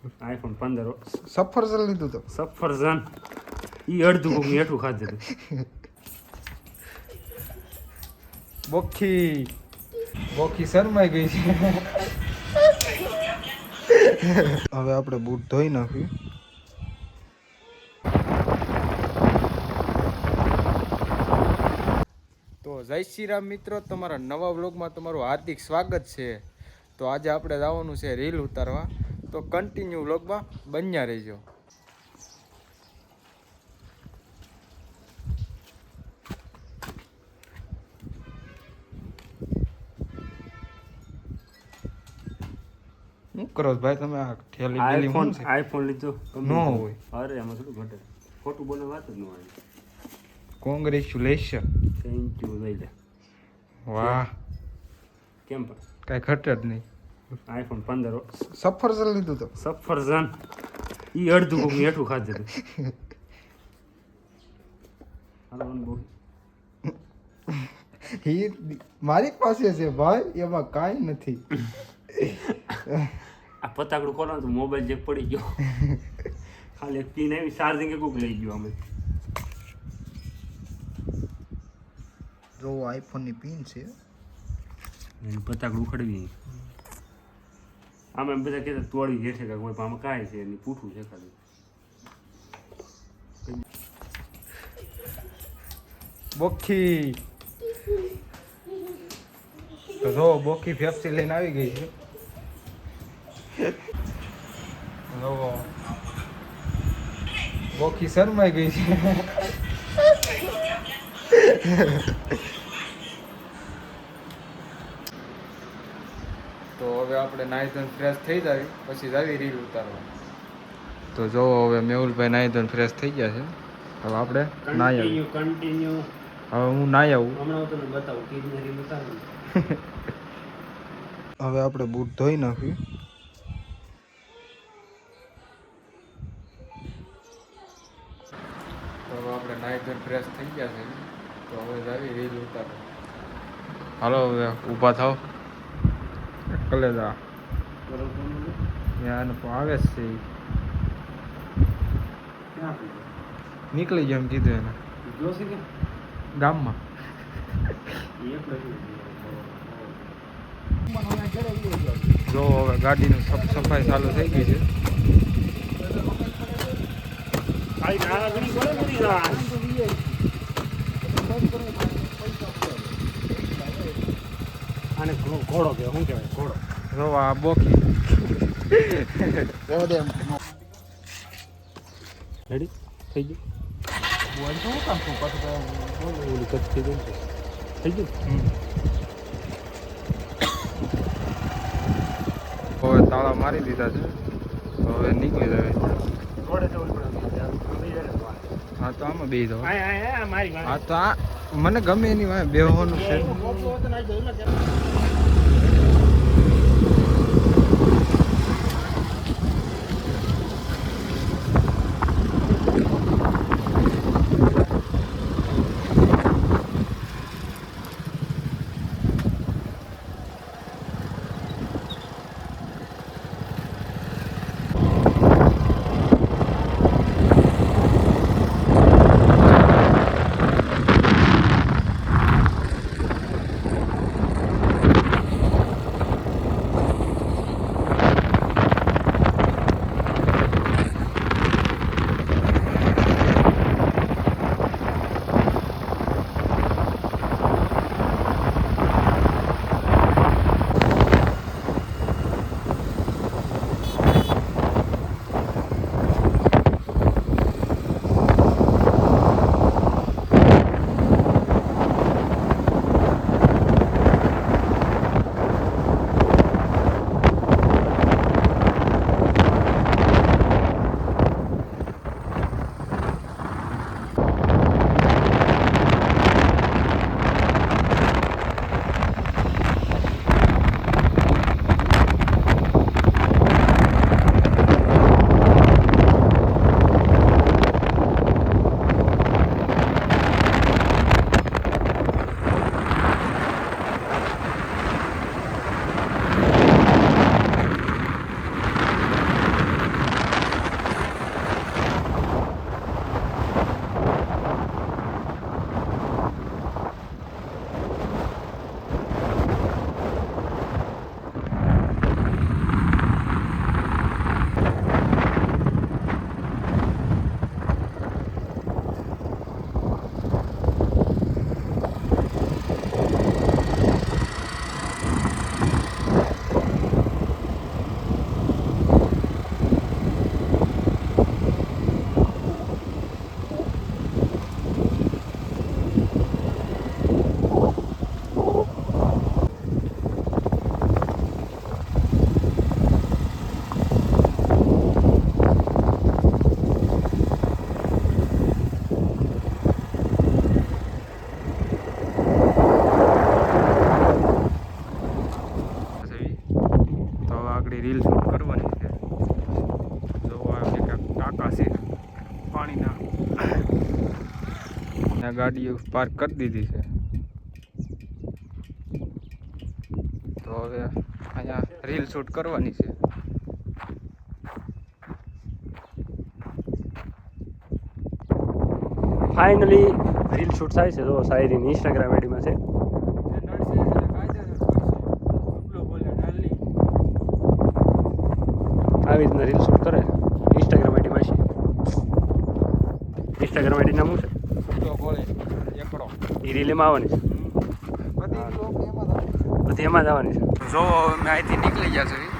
IPhone 15 સફરજન લીધું તો સફરજન ઈ અડધું કોક હેઠું ખાધું બોખી બોખી શરમાઈ ગઈ છે. હવે આપણે બૂટ ધોઈ નાખ્યું. તો જય શ્રી રામ મિત્રો, તમારા નવા વ્લોગમાં તમારું હાર્દિક સ્વાગત છે. તો આજે આપણે જવાનું છે રીલ ઉતારવા, તો કન્ટિન્યુ વ્લોગમાં બન્યા રહેજો. શું કરો ભાઈ તમે? આ ઠેલી આઈફોન લીધો નો હોય. અરે એમાં થોડું ઘટે, ખોટું બોલે વાત જ ન હોય. કોંગ્રેચ્યુલેશન. Thank you. લઈ લે. વાહ, કેમ પણ કઈ ઘટે જ નહીં. આઈફોન 15 સફરજન લીધું તો સફરજન ઈ અડધું કોક હેઠું ખાધું મારી પાસે છે ભાઈ, એમાં કાંઈ નથી. આ પતાકડું ખોલો તો મોબાઈલ જે પડી ગયો, ખાલી એક પીન આવી, ચાર્જિંગ કોક લઈ ગયો. અમે જો આઈફોન ની પિન છે, પતાકડું ઉખડવી. આમાં બધા કહેતા તોડી જેઠે કે કોઈ આમાં કાંઈ છે એની પૂઠું છે ખાલી. બોખી તો જો બોખી ફેફસી લઈને આવી ગઈ છે. જો બોખી શરમાઈ ગઈ છે. તો હવે આપણે નાહી ધોઈને ફ્રેશ થઈ જાય પછી જ આવી રીલ ઉતારવા. તો જો હવે મેહુલભાઈ નાહી ધોઈને ફ્રેશ થઈ ગયા છે. હવે આપણે નાહી આવીએ. કન્ટિન્યુ હવે હું નાહી આવું. હમણાં હું તમને બતાવું કેવી રીલ ઉતારું. હવે આપણે બૂટ ધોઈ નાખ્યું. તો હવે આપણે નાહી ધોઈને ફ્રેશ થઈ ગયા છે. તો હવે જ આવી રીલ ઉતારો. હાલો હવે ઊભા થાવ. કલેજા યાર આવે જ છે. નીકળી ગયો એમ કીધું એને જોશે કે ગામમાં. જો હવે ગાડીની સફાઈ ચાલુ થઈ ગઈ છે. આને ઘોડો કે શું કહેવાય? ઘોડો. જો આ બોખી રેડી થઈ ગયું. ઓલી કટ થઈ ગયું. થઈ ગયું. હવે તાળા મારી દીધા છે. તો હવે નીકળી જાય. હા તો આમાં બે દો. હા તો આ મને ગમે એની વાંહે બેહવાનું છે. અહીંયા ગાડીઓ પાર્ક કરી દીધી છે. તો હવે અહીંયા રીલ શૂટ કરવાની છે. ફાઇનલી રીલ શૂટ થાય છે. તો શાયરીની ઇન્સ્ટાગ્રામ આઈડીમાં છે. આવી રીતના રીલ શૂટ કરે ઇન્સ્ટાગ્રામ આઈડીમાં છે. ઇન્સ્ટાગ્રામ આઈડી નામ શું છે? એ રીલ એમાં આવવાની છે. બધી એમાં જ આવવાની છે. જો અમે અહીંથી નીકળી ગયા છે.